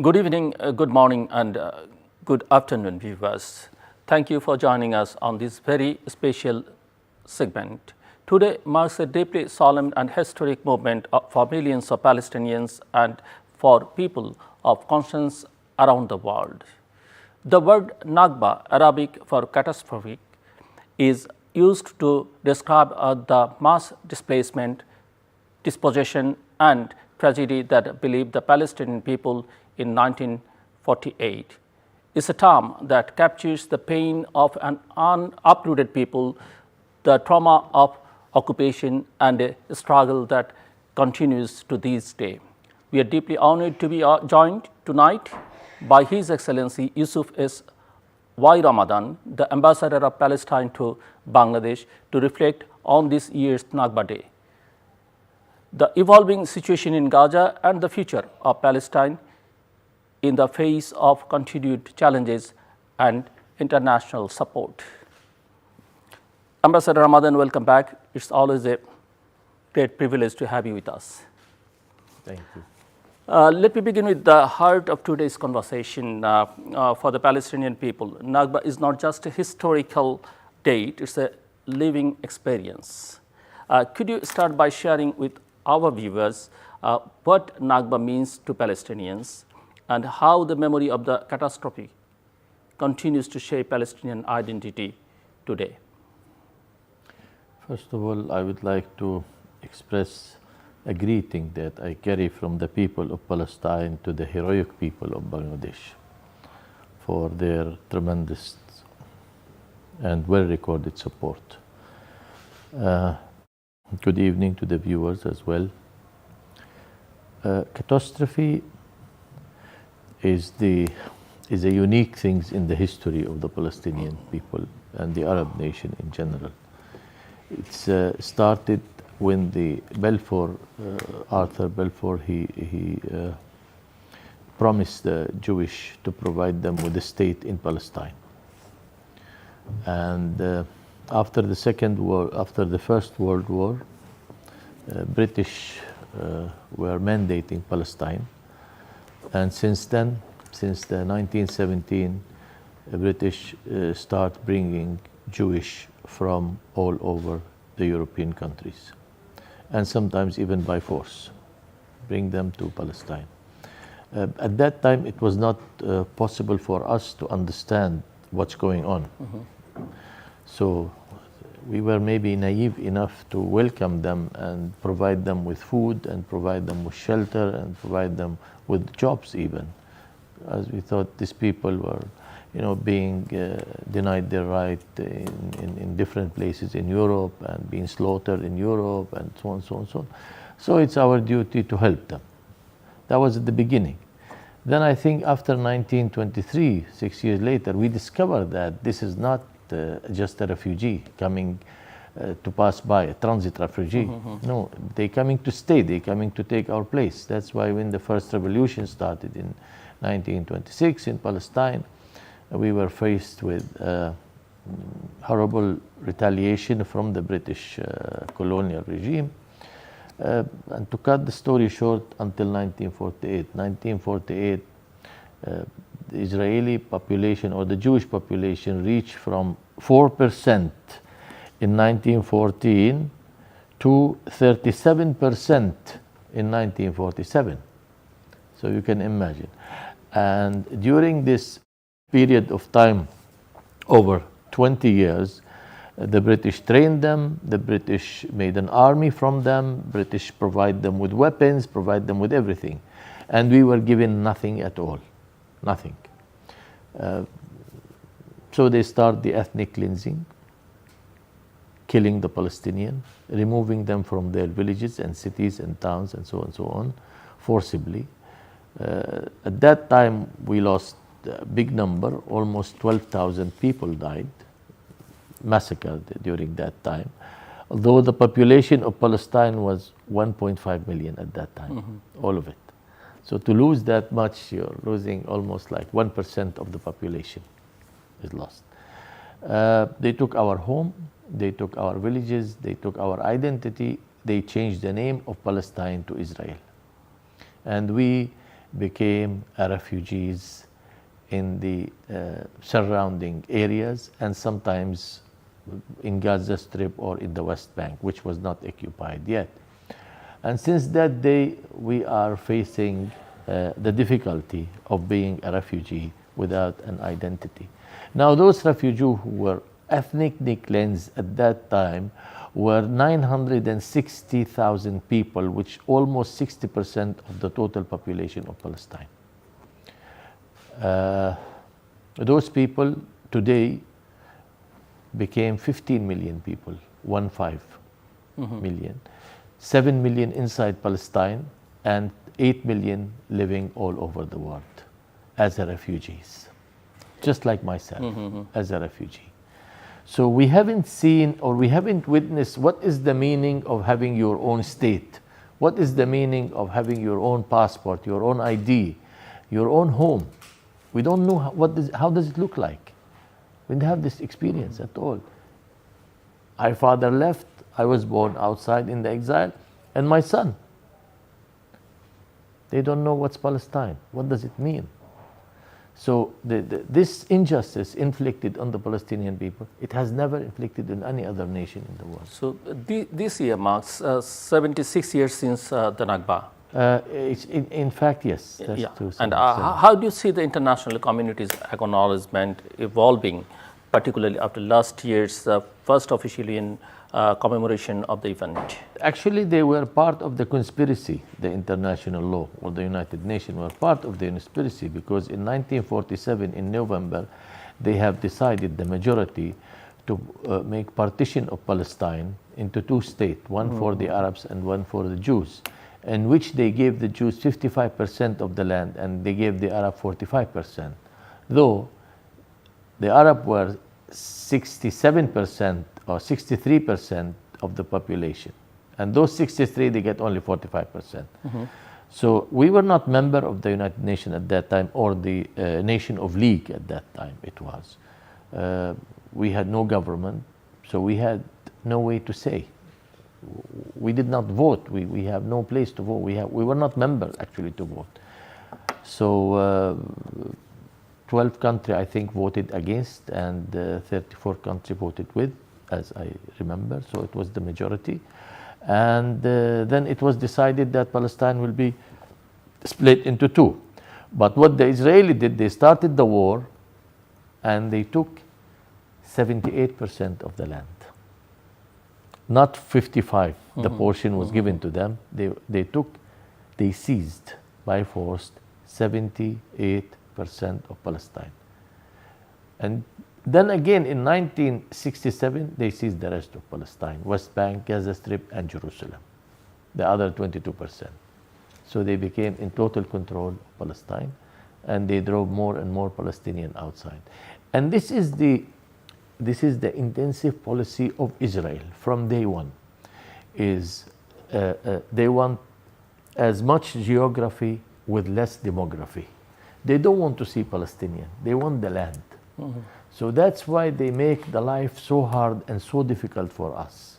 Good evening, good morning, and good afternoon, viewers. Thank you for joining us on this very special segment. Today marks a deeply solemn and historic moment for millions of Palestinians and for people of conscience around the world. The word Nakba, Arabic for catastrophic, is used to describe the mass displacement, dispossession, and tragedy that believed the Palestinian people in 1948. It's a term that captures the pain of an uprooted people, the trauma of occupation, and a struggle that continues to this day. We are deeply honored to be joined tonight by His Excellency Yousef S. Y. Ramadan, the Ambassador of Palestine to Bangladesh, to reflect on this year's Nakba Day, the evolving situation in Gaza, and the future of Palestine in the face of continued challenges and international support. Ambassador Ramadan, welcome back. It's always a great privilege to have you with us. Thank you. Let me begin with the heart of today's conversation for the Palestinian people. Nakba is not just a historical date, it's a living experience. Could you start by sharing with our viewers what Nakba means to Palestinians and how the memory of the catastrophe continues to shape Palestinian identity today? First of all, I would like to express a greeting that I carry from the people of Palestine to the heroic people of Bangladesh for their tremendous and well-recorded support. Good evening to the viewers as well. Catastrophe is a unique thing in the history of the Palestinian people and the Arab nation in general. It's started when the Arthur Balfour, he promised the Jewish to provide them with a state in Palestine. And after the First World War, British were mandating Palestine. And since then, since the 1917, the British start bringing Jewish from all over the European countries, and sometimes even by force, bring them to Palestine. At that time, it was not possible for us to understand what's going on. Mm-hmm. So we were maybe naive enough to welcome them and provide them with food and provide them with shelter and provide them with jobs even, as we thought these people were, being denied their right in different places in Europe and being slaughtered in Europe and so on, so on, so on. So it's our duty to help them. That was at the beginning. Then I think after 1923, 6 years later, we discovered that this is not just a refugee coming to pass by, a transit refugee. Mm-hmm. No, they coming to stay, they coming to take our place. That's why when the first revolution started in 1926 in Palestine, we were faced with horrible retaliation from the British colonial regime. And to cut the story short, until 1948. 1948, the Israeli population or the Jewish population reached from 4% in 1914 to 37% in 1947. So you can imagine. And during this period of time, over 20 years, the British trained them, the British made an army from them, British provide them with weapons, provide them with everything. And we were given nothing at all, nothing. So they start the ethnic cleansing, killing the Palestinian, removing them from their villages and cities and towns and so on, forcibly. At that time, we lost a big number, almost 12,000 people died, massacred during that time. Although the population of Palestine was 1.5 million at that time, mm-hmm. all of it. So to lose that much, you're losing almost like 1% of the population is lost. They took our home, they took our villages, they took our identity, they changed the name of Palestine to Israel. And we became refugees in the surrounding areas, and sometimes in Gaza Strip or in the West Bank, which was not occupied yet. And since that day, we are facing the difficulty of being a refugee without an identity. Now, those refugees who were ethnically cleansed at that time were 960,000 people, which almost 60% of the total population of Palestine. Those people today became 15 million people, 15 million. 7 million inside Palestine and 8 million living all over the world as refugees, just like myself, as a refugee. So we haven't seen or we haven't witnessed what is the meaning of having your own state, what is the meaning of having your own passport, your own ID, your own home. We don't know how does it look like. We didn't have this experience at all. Our father left, I was born outside in the exile, and my son. They don't know what's Palestine. What does it mean? So this injustice inflicted on the Palestinian people, it has never inflicted on any other nation in the world. So this year marks 76 years since the Nakba. In fact, yes. That's yeah. true. And how do you see the international community's acknowledgement evolving, particularly after last year's first official commemoration of the event? Actually, they were part of the conspiracy, the international law or the United Nations were part of the conspiracy, because in 1947, in November, they have decided, the majority, to make partition of Palestine into two states, one for the Arabs and one for the Jews, in which they gave the Jews 55% of the land and they gave the Arab 45%. Though the Arab were 67% or 63% of the population. And those 63, they get only 45%. So we were not member of the United Nations at that time, or the Nation of League at that time it was. We had no government, so we had no way to say. We did not vote. We have no place to vote. We were not members actually to vote. So 12 countries, I think, voted against, and 34 countries voted with, as I remember. So it was the majority. And then it was decided that Palestine will be split into two. But what the Israeli did, they started the war and they took 78% of the land. Not 55, the portion was given to them. They seized by force 78% of Palestine. And then again in 1967, they seized the rest of Palestine, West Bank, Gaza Strip, and Jerusalem, the other 22%. So they became in total control of Palestine, and they drove more and more Palestinians outside. And this is the intensive policy of Israel from day one. They want as much geography with less demography. They don't want to see Palestinian. They want the land. So that's why they make the life so hard and so difficult for us.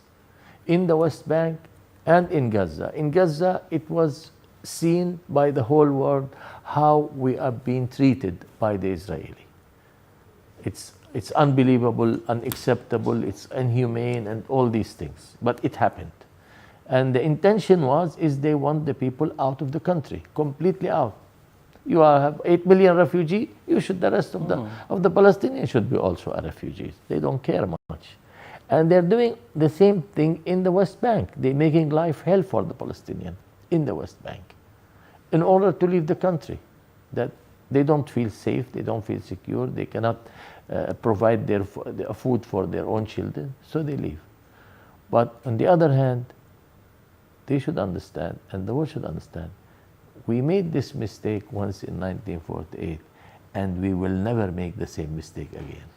In the West Bank and in Gaza. In Gaza, it was seen by the whole world how we are being treated by the Israeli. It's unbelievable, unacceptable, it's inhumane, and all these things. But it happened. And the intention is they want the people out of the country, completely out. You have 8 million refugees, the rest of the Palestinians should be also refugees. They don't care much. And they're doing the same thing in the West Bank. They're making life hell for the Palestinian in the West Bank in order to leave the country. That they don't feel safe, they don't feel secure, they cannot provide their food for their own children, so they leave. But on the other hand, they should understand, and the world should understand, we made this mistake once in 1948, and we will never make the same mistake again.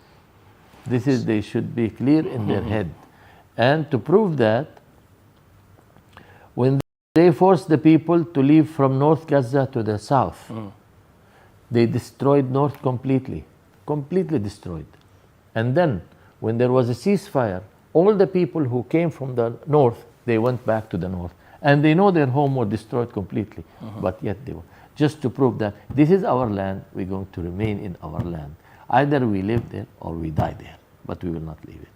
They should be clear in their head. And to prove that, when they forced the people to leave from North Gaza to the south, they destroyed North completely destroyed. And then, when there was a ceasefire, all the people who came from the north, they went back to the north. And they know their home was destroyed completely, but yet just to prove that this is our land, we're going to remain in our land. Either we live there or we die there, but we will not leave it.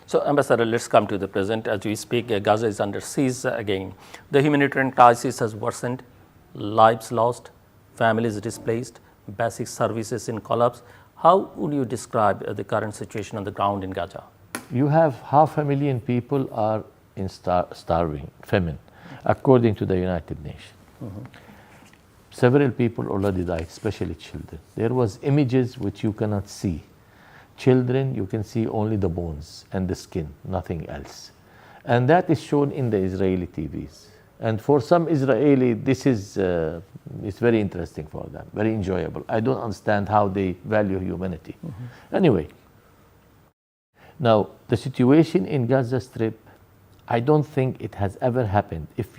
So, Ambassador, let's come to the present. As we speak, Gaza is under siege again. The humanitarian crisis has worsened, lives lost, families displaced, basic services in collapse. How would you describe the current situation on the ground in Gaza? You have 500,000 people are in starving, famine, according to the United Nations. Several people already died, especially children. There was images which you cannot see. Children, you can see only the bones and the skin, nothing else. And that is shown in the Israeli TVs. And for some Israeli, this is it's very interesting for them, very enjoyable. I don't understand how they value humanity. Anyway, now the situation in Gaza Strip, I don't think it has ever happened. If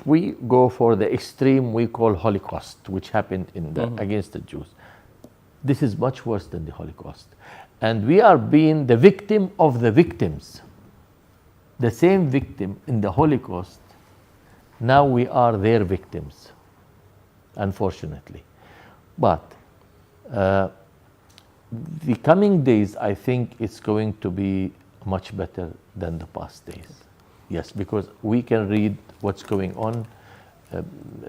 we go for the extreme we call Holocaust, which happened in against the Jews, this is much worse than the Holocaust. And we are being the victim of the victims. The same victim in the Holocaust, now we are their victims, unfortunately. But the coming days, I think it's going to be much better than the past days. Yes, because we can read what's going on.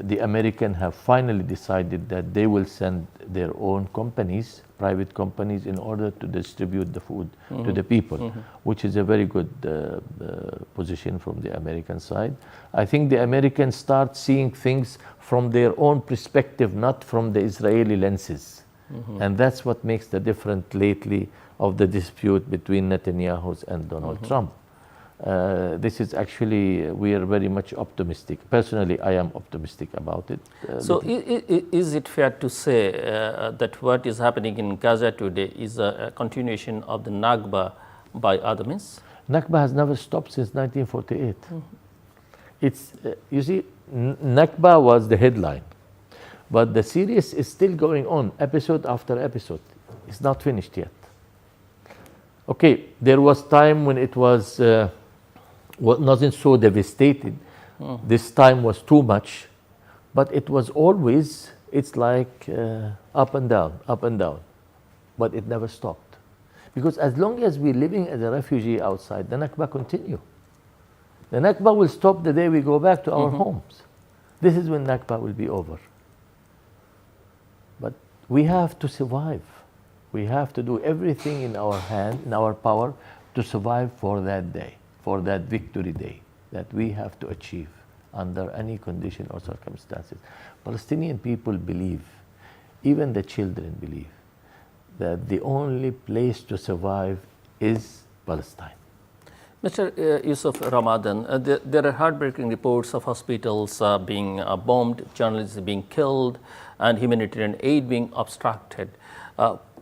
The Americans have finally decided that they will send their own companies, private companies, in order to distribute the food to the people, which is a very good position from the American side. I think the Americans start seeing things from their own perspective, not from the Israeli lenses. And that's what makes the difference lately of the dispute between Netanyahu and Donald Trump. This is actually, we are very much optimistic. Personally, I am optimistic about it. So, is it fair to say that what is happening in Gaza today is a continuation of the Nakba by other means? Nakba has never stopped since 1948. It's, you see, Nakba was the headline, but the series is still going on, episode after episode. It's not finished yet. Okay, there was time when it was wasn't so devastated. This time was too much, but it was always, it's like up and down, but it never stopped. Because as long as we're living as a refugee outside, the Nakba continue. The Nakba will stop the day we go back to our homes. This is when Nakba will be over. But we have to survive. We have to do everything in our hand, in our power, to survive for that day, for that victory day that we have to achieve under any condition or circumstances. Palestinian people believe, even the children believe, that the only place to survive is Palestine. Mr. Yousef Ramadan, there are heartbreaking reports of hospitals being bombed, journalists being killed, and humanitarian aid being obstructed.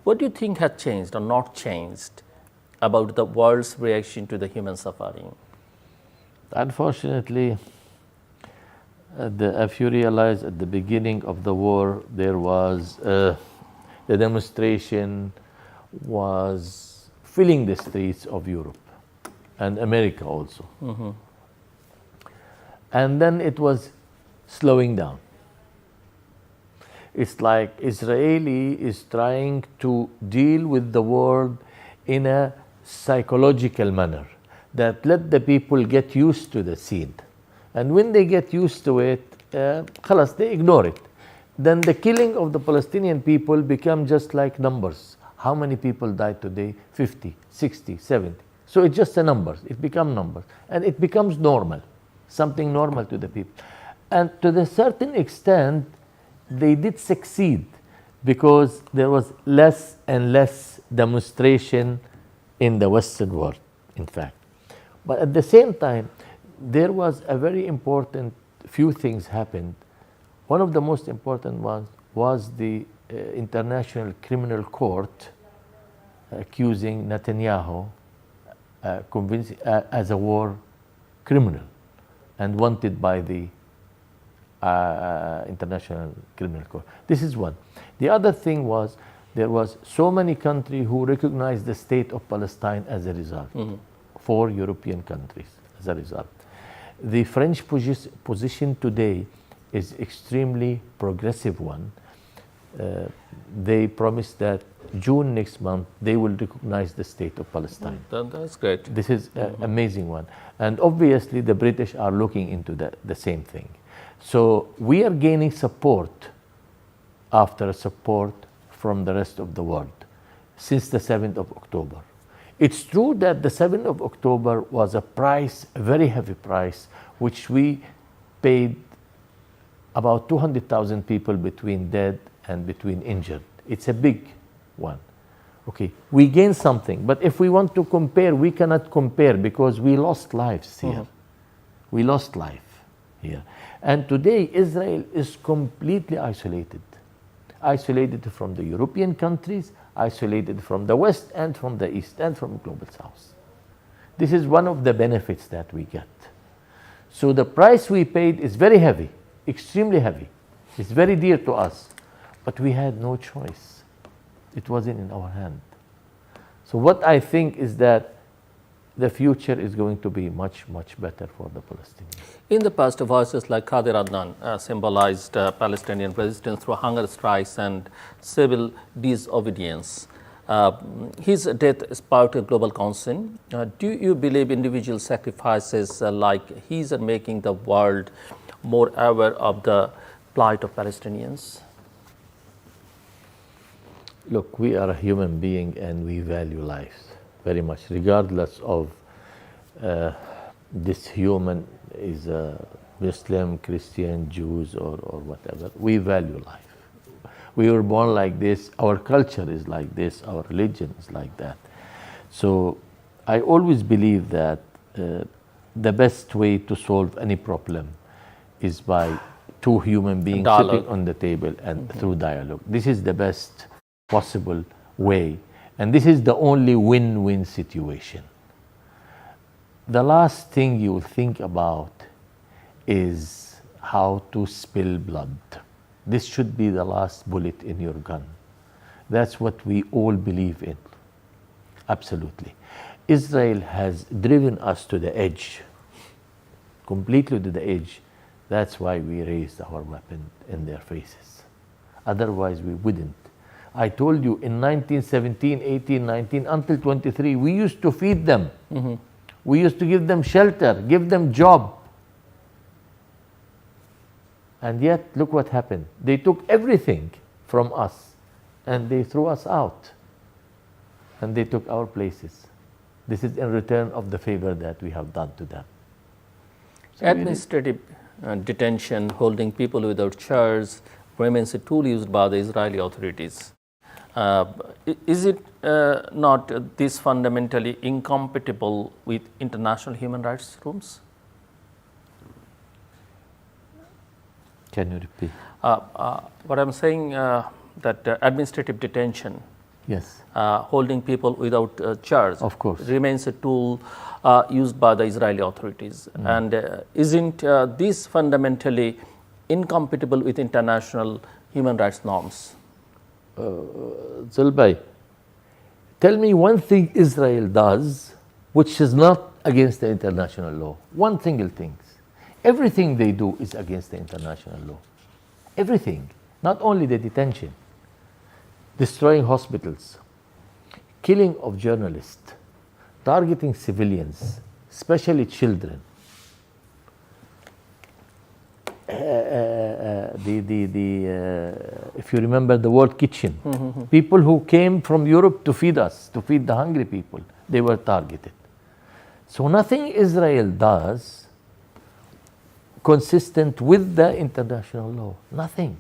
What do you think has changed or not changed about the world's reaction to the human suffering? Unfortunately, if you realize at the beginning of the war, there was the demonstration was filling the streets of Europe and America also. And then it was slowing down. It's like Israeli is trying to deal with the world in a psychological manner that let the people get used to the scene. And when they get used to it, khalas, they ignore it. Then the killing of the Palestinian people become just like numbers. How many people died today? 50, 60, 70. So it's just a number. It becomes numbers. And it becomes normal, something normal to the people. And to a certain extent, they did succeed because there was less and less demonstration in the Western world, in fact. But at the same time, there was a very important few things happened. One of the most important ones was the International Criminal Court accusing Netanyahu as a war criminal and wanted by the International Criminal Court. This is one. The other thing was there was so many countries who recognized the state of Palestine as a result. 4 European countries as a result. The French position today is extremely progressive one. They promised that June next month they will recognize the state of Palestine. That's great. This is an amazing one. And obviously the British are looking into the same thing. So we are gaining support after support from the rest of the world since the 7th of October. It's true that the 7th of October was a price, a very heavy price, which we paid about 200,000 people between dead and between injured. It's a big one. Okay, we gained something, but if we want to compare, we cannot compare because we lost lives here. We lost life here. And today, Israel is completely isolated. Isolated from the European countries, isolated from the West and from the East and from Global South. This is one of the benefits that we get. So the price we paid is very heavy, extremely heavy. It's very dear to us, but we had no choice. It wasn't in our hand. So what I think is that the future is going to be much, much better for the Palestinians. In the past, voices like Qadir Adnan symbolized Palestinian resistance through hunger strikes and civil disobedience. His death sparked a global concern. Do you believe individual sacrifices like his are making the world more aware of the plight of Palestinians? Look, we are a human being and we value life very much, regardless of this human is a Muslim, Christian, Jews, or whatever. We value life. We were born like this, our culture is like this, our religion is like that. So I always believe that the best way to solve any problem is by two human beings sitting on the table and through dialogue. This is the best possible way, and this is the only win-win situation. The last thing you think about is how to spill blood. This should be the last bullet in your gun. That's what we all believe in. Absolutely. Israel has driven us to the edge, completely to the edge. That's why we raised our weapon in their faces. Otherwise, we wouldn't. I told you in 1917, 18, 19, until 23, we used to feed them. We used to give them shelter, give them job. And yet, look what happened. They took everything from us and they threw us out. And they took our places. This is in return of the favor that we have done to them. So administrative detention, holding people without charge, remains a tool used by the Israeli authorities. Is it not this fundamentally incompatible with international human rights rules? Can you repeat? What I'm saying that administrative detention, yes, holding people without charge, of course, remains a tool used by the Israeli authorities. And isn't this fundamentally incompatible with international human rights norms? Zilbay, tell me one thing Israel does which is not against the international law. One single thing. Everything they do is against the international law. Everything. Not only the detention, destroying hospitals, killing of journalists, targeting civilians, especially children. If you remember the word kitchen, people who came from Europe to feed us, to feed the hungry people, they were targeted. So nothing Israel does consistent with the international law. Nothing.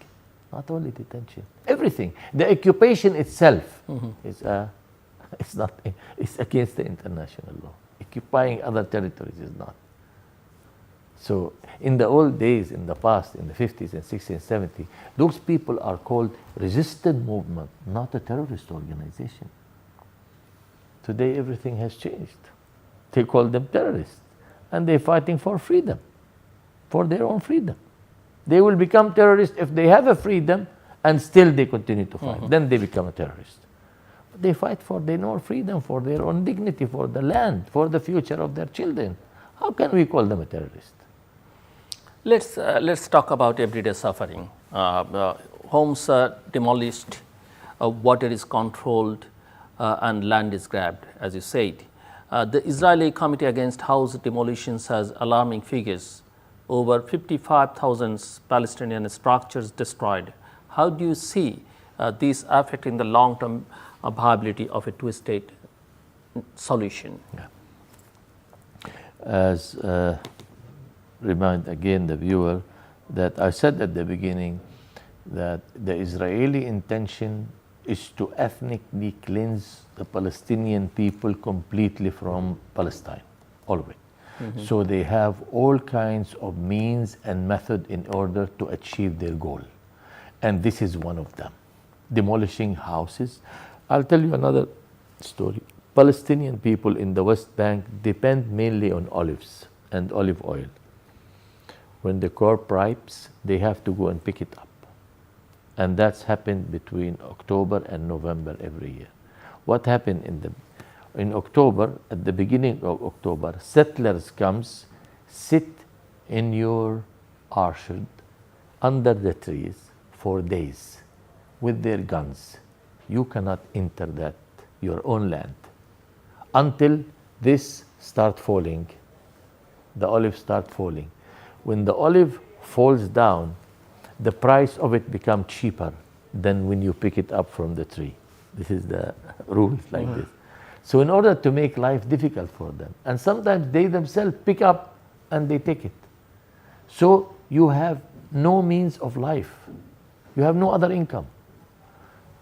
Not only detention. Everything. The occupation itself is it's against the international law. Occupying other territories is not. So in the old days, in the past, in the 50s and 60s and 70s, those people are called resistance movement, not a terrorist organization. Today everything has changed. They call them terrorists and they're fighting for freedom, for their own freedom. They will become terrorists if they have a freedom and still they continue to fight. Then they become a terrorist. But they fight for their own freedom, for their own dignity, for the land, for the future of their children. How can we call them a terrorist? Let's talk about everyday suffering. Homes are demolished, water is controlled, and land is grabbed, as you said. The Israeli Committee Against House Demolitions has alarming figures: over 55,000 Palestinian structures destroyed. How do you see this affecting the long-term viability of a two-state solution? Yeah. As remind again the viewer that I said at the beginning that the Israeli intention is to ethnically cleanse the Palestinian people completely from Palestine, all of it. Mm-hmm. So they have all kinds of means and method in order to achieve their goal. And this is one of them, demolishing houses. I'll tell you another story. Palestinian people in the West Bank depend mainly on olives and olive oil. When the crop ripes, they have to go and pick it up. And that's happened between October and November every year. What happened in October, at the beginning of October, settlers comes, sit in your orchard under the trees for days with their guns. You cannot enter that, your own land, until this start falling, the olives start falling. When the olive falls down, the price of it becomes cheaper than when you pick it up from the tree. This is the rules like this. So in order to make life difficult for them, and sometimes they themselves pick up and they take it. So you have no means of life. You have no other income.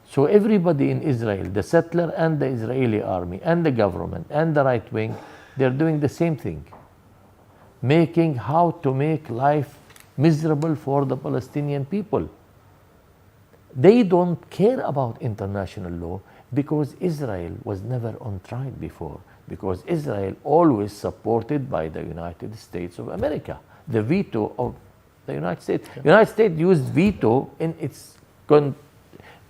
So everybody in Israel, the settler and the Israeli army and the government and the right wing, they're doing the same thing. Making how to make life miserable for the Palestinian people. They don't care about international law because Israel was never on trial before, because Israel always supported by the United States of America, the veto of the United States. The United States used veto in its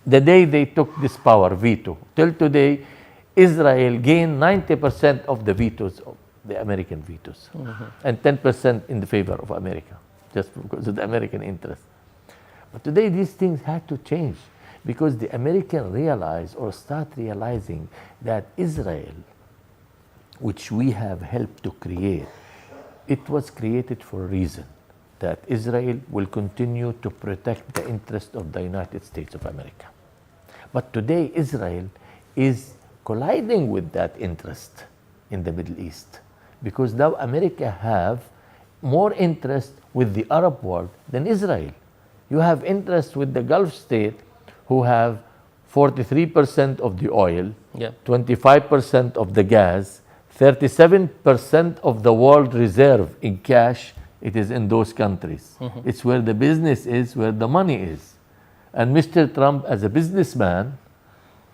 the day they took this power, veto. Till today, Israel gained 90% of the vetoes of the American vetoes, and 10% in the favor of America, just because of the American interest. But today these things had to change because the American realize or start realizing that Israel, which we have helped to create, it was created for a reason, that Israel will continue to protect the interest of the United States of America. But today Israel is colliding with that interest in the Middle East, because now America have more interest with the Arab world than Israel. You have interest with the Gulf state who have 43% of the oil, 25% of the gas, 37% of the world reserve in cash. It is in those countries. It's where the business is, where the money is. And Mr. Trump, as a businessman,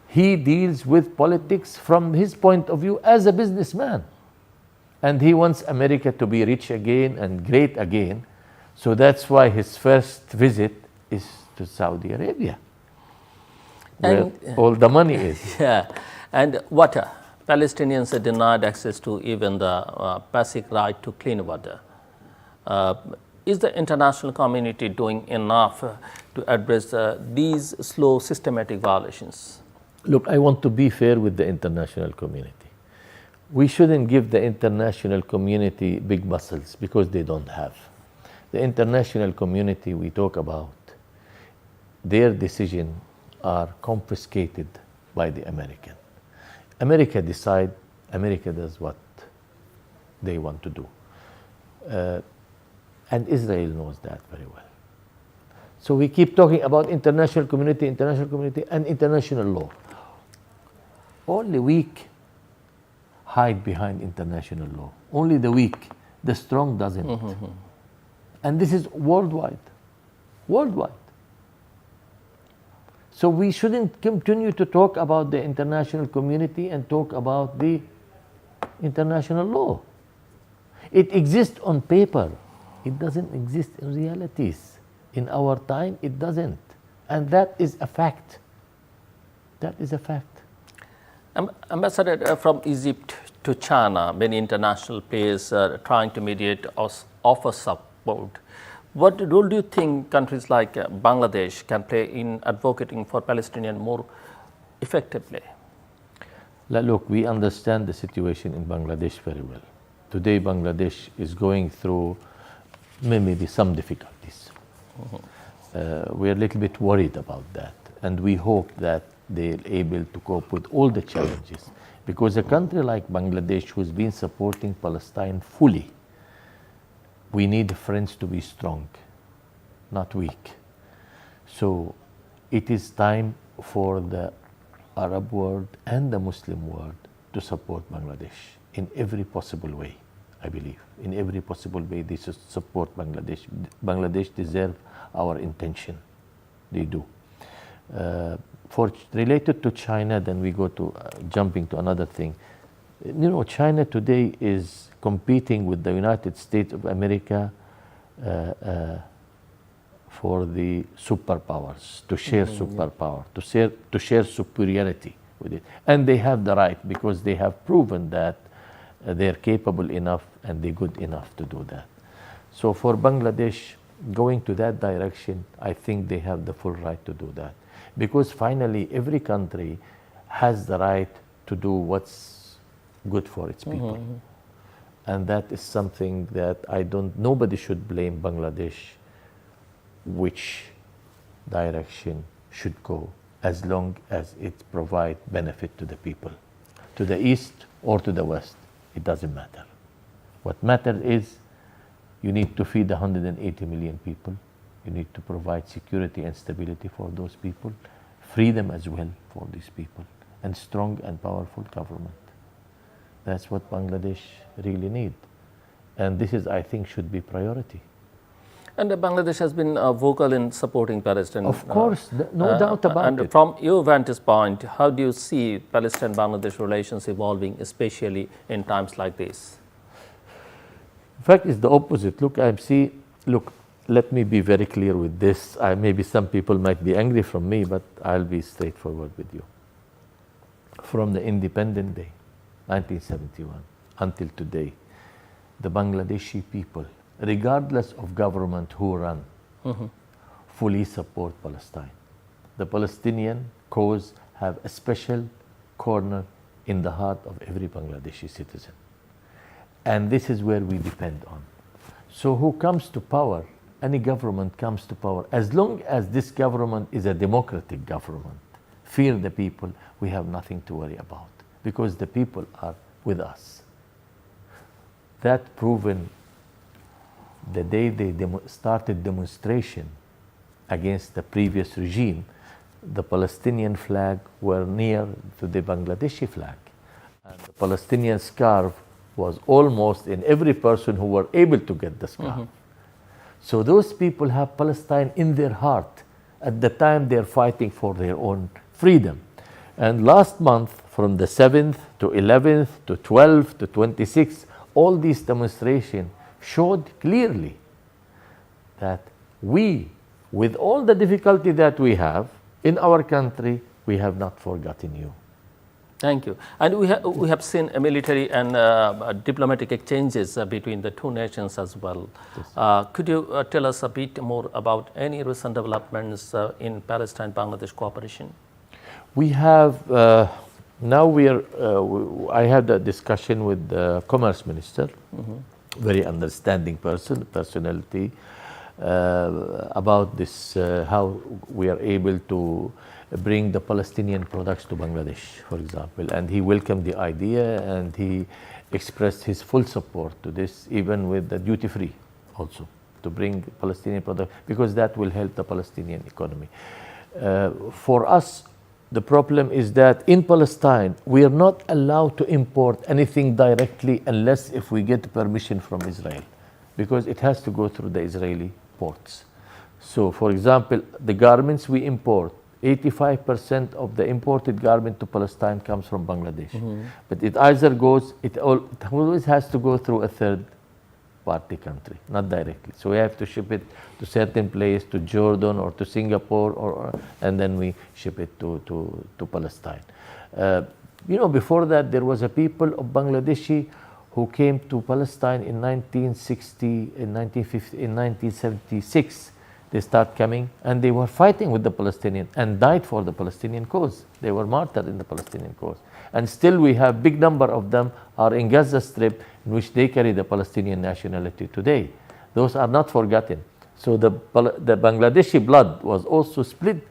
he deals with politics from his point of view as a businessman. And he wants America to be rich again and great again. So that's why his first visit is to Saudi Arabia, where all the money is. Yeah, and water. Palestinians are denied access to even the basic right to clean water. Is the international community doing enough to address these slow systematic violations? Look, I want to be fair with the international community. We shouldn't give the international community big muscles because they don't have. The international community we talk about, their decisions are confiscated by the American. America decide, America does what they want to do. And Israel knows that very well. So we keep talking about international community, and international law. Only weak hide behind international law. Only the weak, the strong doesn't. And this is worldwide. Worldwide. So we shouldn't continue to talk about the international community and talk about the international law. It exists on paper. It doesn't exist in realities. In our time, it doesn't. And that is a fact. That is a fact. Ambassador, from Egypt to China, many international players are trying to mediate or offer board. What role do you think countries like Bangladesh can play in advocating for Palestinians more effectively? Look, we understand the situation in Bangladesh very well. Today, Bangladesh is going through maybe some difficulties. We are a little bit worried about that, and we hope that they're able to cope with all the challenges. Because a country like Bangladesh, who's been supporting Palestine fully, we need friends to be strong, not weak. So it is time for the Arab world and the Muslim world to support Bangladesh in every possible way, I believe. In every possible way, they should support Bangladesh. Bangladesh deserve our intention. They do. Related to China, then we go to jumping to another thing. You know, China today is competing with the United States of America for the superpowers, to share superpower, to share superiority with it. And they have the right, because they have proven that they're capable enough and they're good enough to do that. So for Bangladesh, going to that direction, I think they have the full right to do that. Because finally, every country has the right to do what's good for its people. And that is something that nobody should blame Bangladesh which direction should go, as long as it provides benefit to the people. To the east or to the west, it doesn't matter. What matters is you need to feed 180 million people. You need to provide security and stability for those people, freedom as well for these people, and strong and powerful government. That's what Bangladesh really needs. And this is, I think, should be priority. And Bangladesh has been vocal in supporting Palestine. Of course, no doubt about it. And from your vantage point, how do you see Palestine-Bangladesh relations evolving, especially in times like this? In fact, it's the opposite. Look, let me be very clear with this. Maybe some people might be angry from me, but I'll be straightforward with you. From the independent day, 1971, until today, the Bangladeshi people, regardless of government who run, fully support Palestine. The Palestinian cause have a special corner in the heart of every Bangladeshi citizen. And this is where we depend on. So who comes to power, any government comes to power, as long as this government is a democratic government, fear the people, we have nothing to worry about, because the people are with us. That proven the day they started demonstration against the previous regime. The Palestinian flag were near to the Bangladeshi flag, and the Palestinian scarf was almost in every person who were able to get the scarf. So those people have Palestine in their heart. At the time they're fighting for their own freedom. And last month, from the 7th to 11th to 12th to 26th, all these demonstrations showed clearly that we, with all the difficulty that we have in our country, we have not forgotten you. Thank you. And we have seen military and diplomatic exchanges between the two nations as well. Yes. Could you tell us a bit more about any recent developments in Palestine-Bangladesh cooperation? We have, now I had a discussion with the Commerce Minister, very understanding personality, about this, how we are able to bring the Palestinian products to Bangladesh, for example. And he welcomed the idea, and he expressed his full support to this, even with the duty-free also, to bring Palestinian products, because that will help the Palestinian economy. For us, the problem is that in Palestine, we are not allowed to import anything directly unless if we get permission from Israel, because it has to go through the Israeli ports. So, for example, the garments we import, 85% of the imported garment to Palestine comes from Bangladesh. But it either goes, it always has to go through a third party country, not directly. So we have to ship it to certain place, to Jordan or to Singapore, and then we ship it to Palestine. You know, before that, there was a people of Bangladeshi who came to Palestine in 1960, in 1950, in 1976. They start coming, and they were fighting with the Palestinians and died for the Palestinian cause. They were martyred in the Palestinian cause. And still we have big number of them are in Gaza Strip, in which they carry the Palestinian nationality today. Those are not forgotten. So the Bangladeshi blood was also split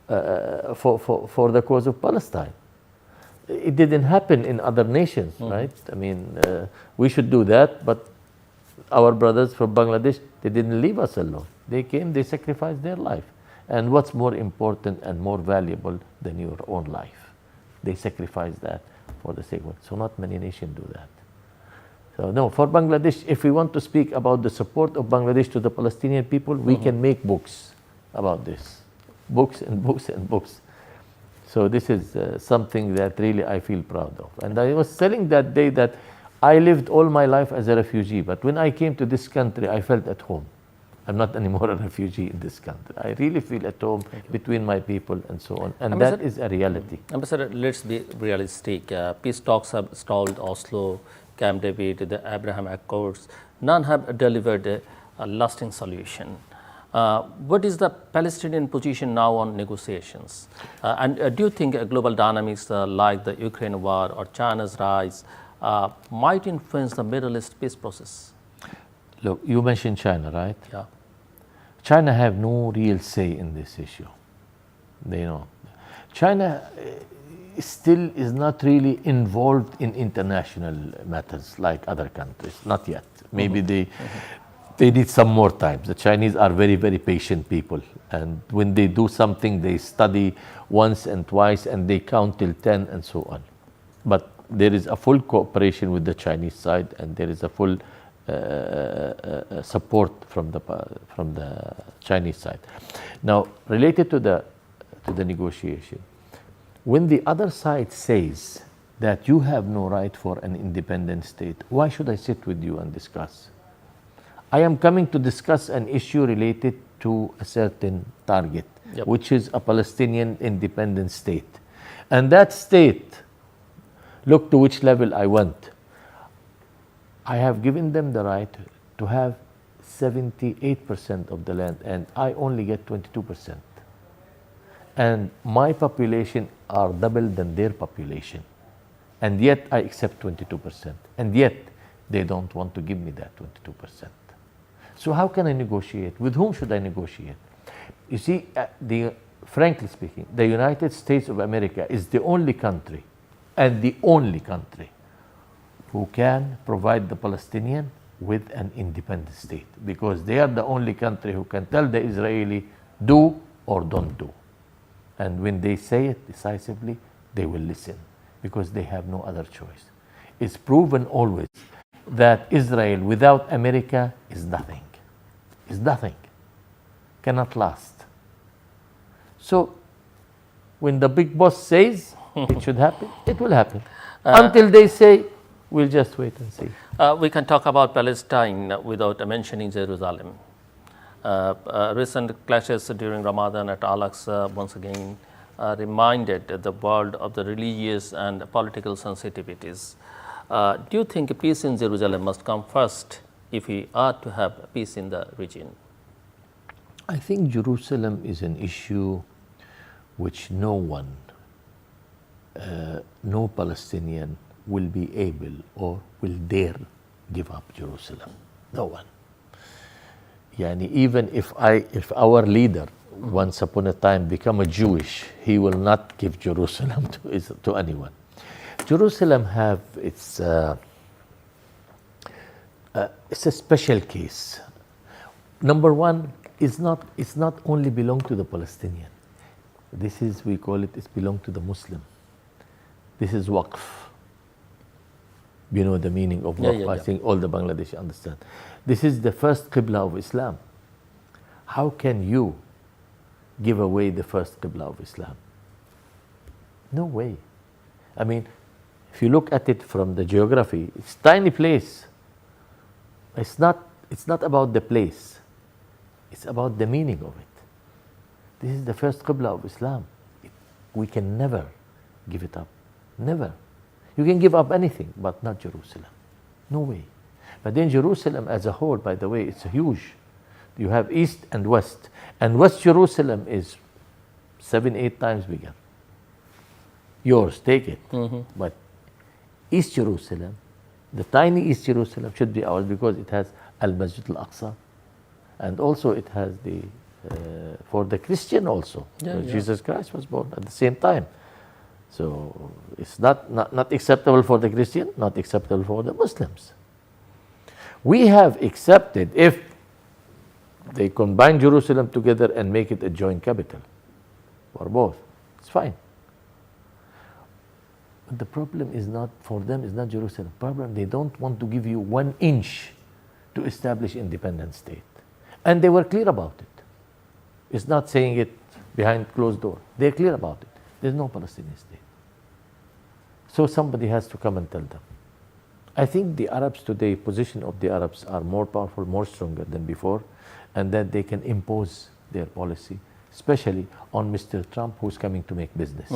for the cause of Palestine. It didn't happen in other nations, right? I mean, we should do that, but our brothers from Bangladesh, they didn't leave us alone. They came, they sacrificed their life. And what's more important and more valuable than your own life? They sacrificed that for the sake of it. So not many nations do that. So no, for Bangladesh, if we want to speak about the support of Bangladesh to the Palestinian people, we can make books about this. Books and books and books. So this is something that really I feel proud of. And I was telling that day that I lived all my life as a refugee, but when I came to this country, I felt at home. I'm not anymore a refugee in this country. I really feel at home between my people and so on. And that is a reality. Ambassador, let's be realistic. Peace talks have stalled Oslo, Camp David, the Abraham Accords. None have delivered a lasting solution. What is the Palestinian position now on negotiations? And do you think global dynamics like the Ukraine war or China's rise might influence the Middle East peace process? Look, you mentioned China, right? Yeah. China have no real say in this issue. They know. China still is not really involved in international matters like other countries. Not yet. Maybe they need some more time. The Chinese are very, very patient people. And when they do something, they study once and twice and they count till 10 and so on. But there is a full cooperation with the Chinese side, and there is a full support from the Chinese side. Now, related to the negotiation, when the other side says that you have no right for an independent state, why should I sit with you and discuss? I am coming to discuss an issue related to a certain target, which is a Palestinian independent state. And that state, look to which level I went. I have given them the right to have 78% of the land, and I only get 22%. And my population are double than their population. And yet I accept 22%. And yet they don't want to give me that 22%. So how can I negotiate? With whom should I negotiate? You see, frankly speaking, the United States of America is the only country, and the only country, who can provide the Palestinian with an independent state, because they are the only country who can tell the Israeli do or don't do. And when they say it decisively, they will listen, because they have no other choice. It's proven always that Israel without America is nothing. Is nothing. Cannot last. So when the big boss says it should happen, it will happen. Until they say, we'll just wait and see. We can talk about Palestine without mentioning Jerusalem. Recent clashes during Ramadan at Al-Aqsa once again reminded the world of the religious and political sensitivities. Do you think peace in Jerusalem must come first if we are to have peace in the region? I think Jerusalem is an issue which no one, no Palestinian will be able or will dare give up Jerusalem. No one. Yani even if our leader once upon a time become a Jewish, he will not give Jerusalem to anyone. Jerusalem have it's a special case. Number one, it's not only belong to the Palestinian. This is, we call it belong to the Muslim. This is waqf. You know the meaning of waqf. I think all the Bangladeshi understand. This is the first qibla of Islam. How can you give away the first qibla of Islam? No way. I mean, if you look at it from the geography, it's a tiny place. It's not about the place. It's about the meaning of it. This is the first qibla of Islam. We can never give it up. Never. You can give up anything, but not Jerusalem. No way. But then Jerusalem as a whole, by the way, it's huge. You have East and West. And West Jerusalem is 7-8 times bigger. Yours, take it. But East Jerusalem, the tiny East Jerusalem should be ours because it has Al-Masjid Al-Aqsa. And also it has the, for the Christian also, where Jesus Christ was born at the same time. So it's not acceptable for the Christian, not acceptable for the Muslims. We have accepted if they combine Jerusalem together and make it a joint capital for both. It's fine. But the problem is not, for them, is not Jerusalem. The problem, they don't want to give you 1 inch to establish independent state. And they were clear about it. It's not saying it behind closed door. They're clear about it. There's no Palestinian state. So somebody has to come and tell them. I think the Arabs today, position of the Arabs are more powerful, more stronger than before, and that they can impose their policy, especially on Mr. Trump, who's coming to make business.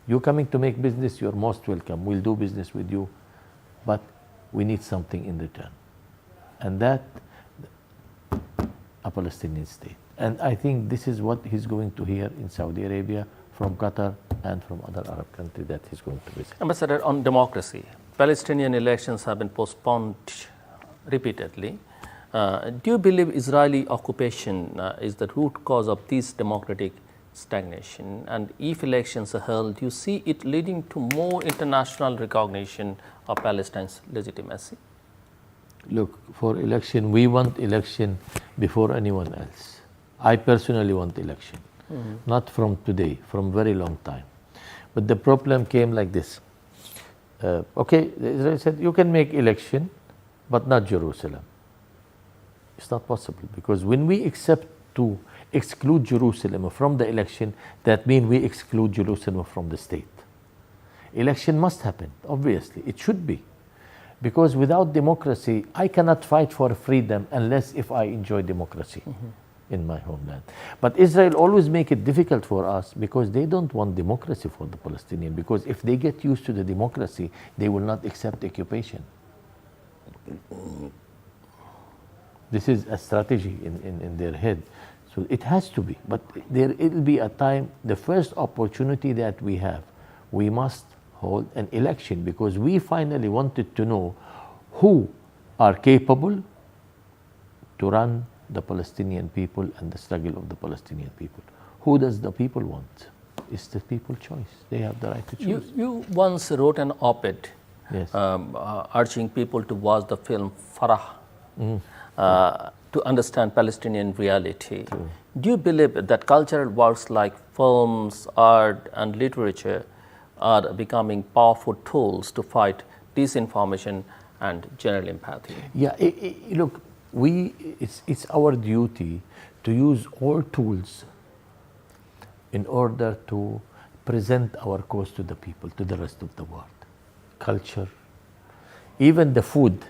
You coming to make business, you're most welcome. We'll do business with you, but we need something in return. And that, a Palestinian state. And I think this is what he's going to hear in Saudi Arabia, from Qatar, and from other Arab countries that he's going to visit. Ambassador, on democracy, Palestinian elections have been postponed repeatedly. Do you believe Israeli occupation is the root cause of this democratic stagnation? And if elections are held, do you see it leading to more international recognition of Palestine's legitimacy? Look, for election, we want election before anyone else. I personally want election, not from today, from very long time. But the problem came like this. Okay, Israel said, you can make election, but not Jerusalem. It's not possible, because when we accept to exclude Jerusalem from the election, that means we exclude Jerusalem from the state. Election must happen, obviously, it should be. Because without democracy, I cannot fight for freedom unless if I enjoy democracy in my homeland. But Israel always make it difficult for us because they don't want democracy for the Palestinians. Because if they get used to the democracy, they will not accept occupation. This is a strategy in their head. So it has to be. But there will be a time, the first opportunity that we have, we must hold an election, because we finally wanted to know who are capable to run the Palestinian people and the struggle of the Palestinian people. Who does the people want? It's the people's choice. They have the right to choose. You once wrote an op-ed urging people to watch the film Farah to understand Palestinian reality. True. Do you believe that cultural works like films, art, and literature are becoming powerful tools to fight disinformation and general empathy? Yeah, look, it's our duty to use all tools in order to present our cause to the people, to the rest of the world. Culture, even the food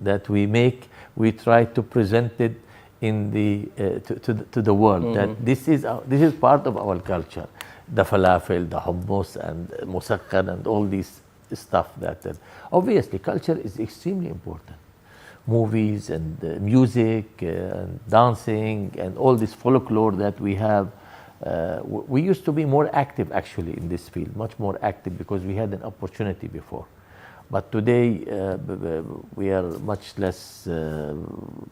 that we make, we try to present it in the to the world, that this is part of our culture. The falafel, the hummus, and musakkar, and all these stuff that obviously culture is extremely important. Movies and music and dancing and all this folklore that we have. We used to be more active actually in this field, much more active, because we had an opportunity before. But today we are much less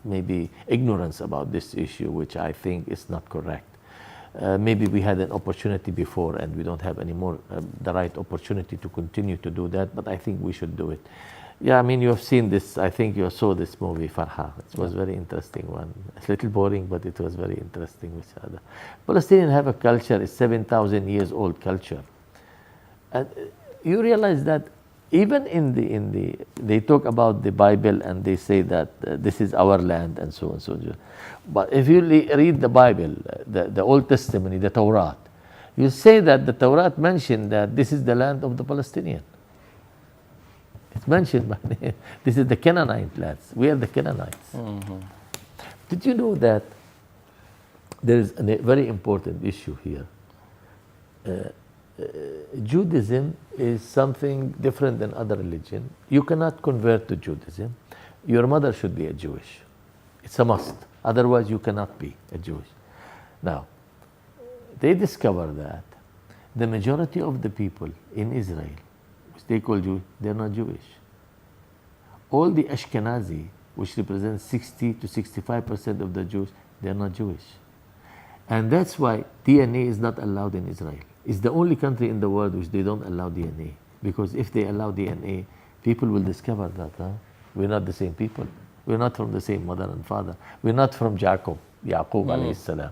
maybe ignorance about this issue, which I think is not correct. Maybe we had an opportunity before and we don't have any more the right opportunity to continue to do that, but I think we should do it. Yeah, I mean, you have seen this, I think you saw this movie, Farha. It was a very interesting one. It's a little boring, but it was very interesting. Palestinians have a culture, it's 7,000 years old culture. And you realize that even they talk about the Bible and they say that this is our land and so on and so on. But if you read the Bible, the Old Testament, the Torah, you say that the Torah mentioned that this is the land of the Palestinians. It's mentioned by name. This is the Canaanite lands. We are the Canaanites. Did you know that there is a very important issue here? Judaism is something different than other religion. You cannot convert to Judaism. Your mother should be a Jewish. It's a must. Otherwise, you cannot be a Jewish. Now, they discover that the majority of the people in Israel, which they call Jews, they're not Jewish. All the Ashkenazi, which represents 60 to 65% of the Jews, they're not Jewish. And that's why DNA is not allowed in Israel. It's the only country in the world which they don't allow DNA. Because if they allow DNA, people will discover that we're not the same people. We're not from the same mother and father. We're not from Yaqub alayhi salam.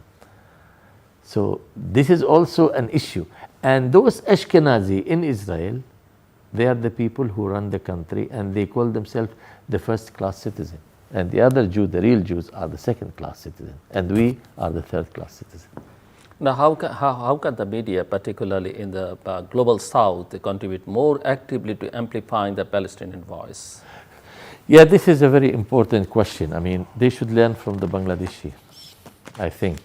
So this is also an issue. And those Ashkenazi in Israel, they are the people who run the country, and they call themselves the first-class citizen. And the other Jews, the real Jews, are the second-class citizen. And we are the third-class citizen. Now, how can the media, particularly in the global south, contribute more actively to amplifying the Palestinian voice? Yeah, this is a very important question. I mean, they should learn from the Bangladeshi, I think.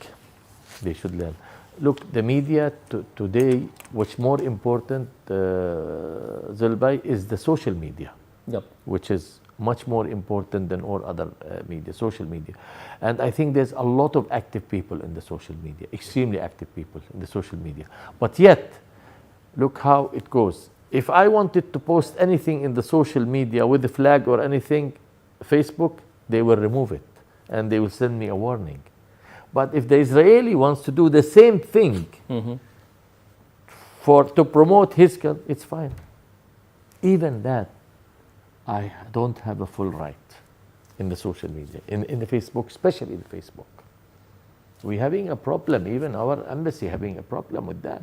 They should learn. Look, the media today, what's more important, Zulbay, is the social media, which is much more important than all other media, social media. And I think there's a lot of active people in the social media, extremely active people in the social media. But yet, look how it goes. If I wanted to post anything in the social media with a flag or anything, Facebook, they will remove it and they will send me a warning. But if the Israeli wants to do the same thing to promote his country, it's fine. Even that, I don't have a full right in the social media, in the Facebook, especially the Facebook. We're having a problem, even our embassy having a problem with that.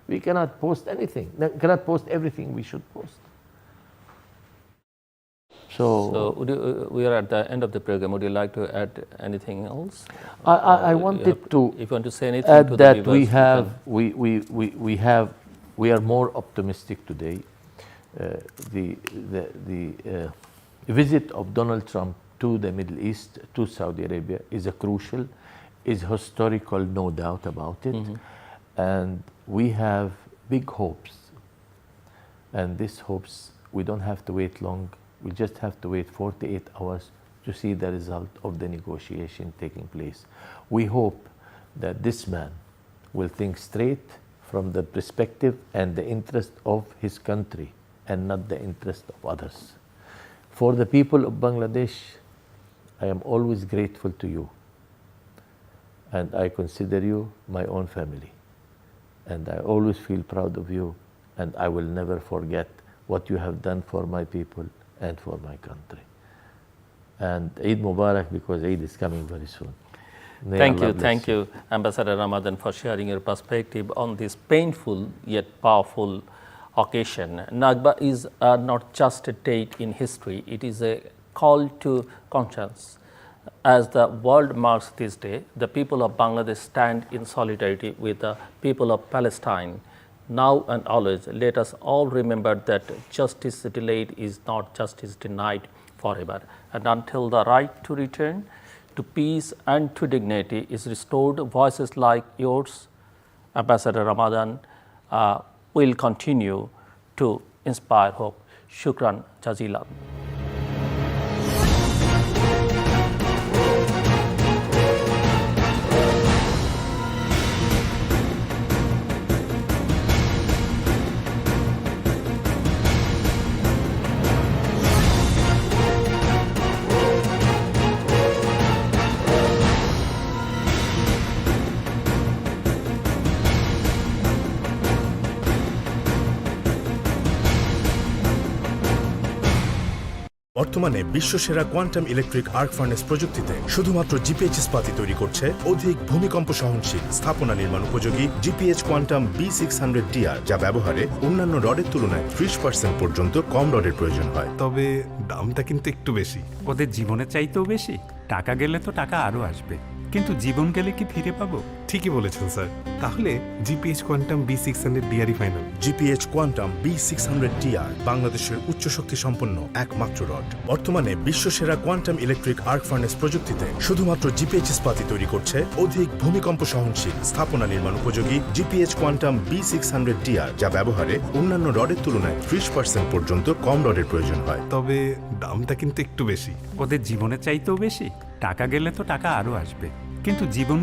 We cannot post anything, cannot post everything we should post. So we are at the end of the program. Would you like to add anything else? I wanted to if you want to say anything add to that the viewers, we are more optimistic today. The visit of Donald Trump to the Middle East, to Saudi Arabia, is historical, no doubt about it. And we have big hopes. And these hopes, we don't have to wait long. We just have to wait 48 hours to see the result of the negotiation taking place. We hope that this man will think straight from the perspective and the interest of his country and not the interest of others. For the people of Bangladesh, I am always grateful to you. And I consider you my own family. And I always feel proud of you. And I will never forget what you have done for my people and for my country. And Eid Mubarak, because Eid is coming very soon. Thank you, Ambassador Ramadan, for sharing your perspective on this painful yet powerful occasion. Nakba is not just a date in history, it is a call to conscience. As the world marks this day, the people of Bangladesh stand in solidarity with the people of Palestine. Now and always, let us all remember that justice delayed is not justice denied forever. And until the right to return to peace and to dignity is restored, voices like yours, Ambassador Ramadan, will continue to inspire hope. Shukran jazilan. বর্তমানে বিশ্বসেরা quantum electric arc furnace প্রযুক্তিতে শুধুমাত্র GPH ইস্পাতই তৈরি করছে অধিক ভূমিকম্প সহনশীল স্থাপনা নির্মাণ উপযোগী জিপিএইচ কোয়ান্টাম B600DR, যা ব্যবহারে অন্যান্য রডের তুলনায় 30% পর্যন্ত কম রডের প্রয়োজন হয়। তবে দামটা কিন্তু একটু বেশি। ওদের জীবনের চাইতেও বেশি। টাকা গেলে তো টাকা আরও আসবে। কিন্তু জীবন গেলে কি ফিরে পাবো? ঠিকই বলেছেন স্যার। তাহলে GPH quantum B600 DRE final. GPH quantum B600 বাংলাদেশের উচ্চ শক্তি সম্পন্ন একমাত্র রড। বর্তমানে বিশ্বসেরা কোয়ান্টাম ইলেকট্রিক আর্ক ফার্নেস প্রযুক্তিতে শুধুমাত্র জিপিএইচ ইস্পাতই তৈরি করছে অধিক ভূমিকম্প সহনশীল, স্থাপনা নির্মাণ উপযোগী জিপিএইচ কোয়ান্টাম B600 যা ব্যবহারে অন্যান্য রডের তুলনায় 30% পর্যন্ত কম রডের প্রয়োজন হয়। তবে দামটা কিন্তু একটু বেশি। ওদের জীবনের চাইতেও বেশি। টাকা গেলে তো টাকা আরও আসবে, কিন্তু জীবন